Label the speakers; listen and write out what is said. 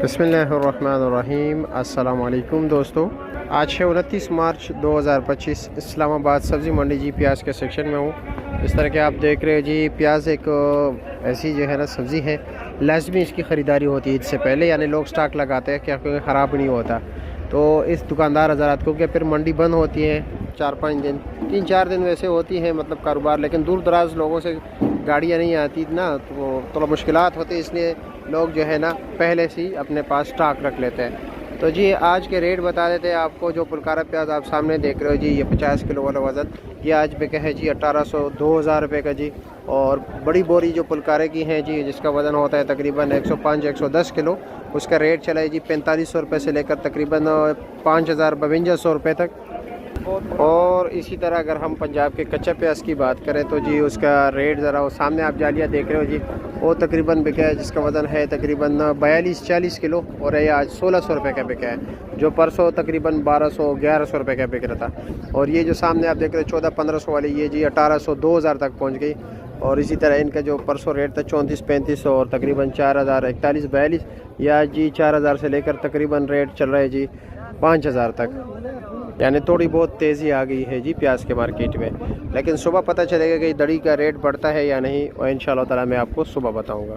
Speaker 1: बिस्मिल्लाहिर्रहमानिर्रहीम। अस्सलाम वालेकुम दोस्तों, आज है 29 मार्च 2025। इस्लामाबाद सब्ज़ी मंडी जी प्याज के सेक्शन में हूँ। इस तरह के आप देख रहे हैं जी, प्याज एक ऐसी जो है ना सब्ज़ी है, लाजमी इसकी ख़रीदारी होती है इससे पहले, यानी लोग स्टॉक लगाते हैं क्या कोई ख़राब नहीं होता। तो इस दुकानदार हज़रात को, फिर मंडी बंद होती है 4-5 दिन, 3-4 दिन वैसे होती है मतलब कारोबार, लेकिन दूर दराज लोगों से गाड़ियाँ नहीं आती ना, तो थोड़ा मुश्किलात होती है, इसलिए लोग जो है ना पहले से ही अपने पास स्टॉक रख लेते हैं। तो जी आज के रेट बता देते हैं आपको। जो पुलकारा प्याज आप सामने देख रहे हो जी, ये 50 किलो वाला वज़न, ये आज बिका है जी 1800 2000 रुपये का जी। और बड़ी बोरी जो पुलकारे की हैं जी, जिसका वज़न होता है तकरीबन 105-110 किलो, उसका रेट चला है जी 4500 रुपये से लेकर तकरीबन 5000-5200 रुपये तक। और इसी तरह अगर हम पंजाब के कच्चा प्याज की बात करें तो जी उसका रेट ज़रा वो सामने आप जालियाँ देख रहे हो जी, वो तकरीबन बिका है, जिसका वज़न है तकरीबन 42-40 किलो, और ये आज 1600 रुपये का बिका है, जो परसों तकरीबन 1200-1100 रुपये का बिक रहा था। और ये जो सामने आप देख रहे हो 1400-1500 वाली, ये जी 1800-2000 तक पहुँच गई। और इसी तरह इनका जो परसों रेट था 3400-3500 और तकरीबन 4000, 41-42, या जी 4000 से लेकर तकरीबन रेट चल रहा है जी 5000 तक। यानी थोड़ी बहुत तेज़ी आ गई है जी प्याज के मार्केट में, लेकिन सुबह पता चलेगा कि दड़ी का रेट बढ़ता है या नहीं, और इंशाअल्लाह ताला मैं आपको सुबह बताऊंगा।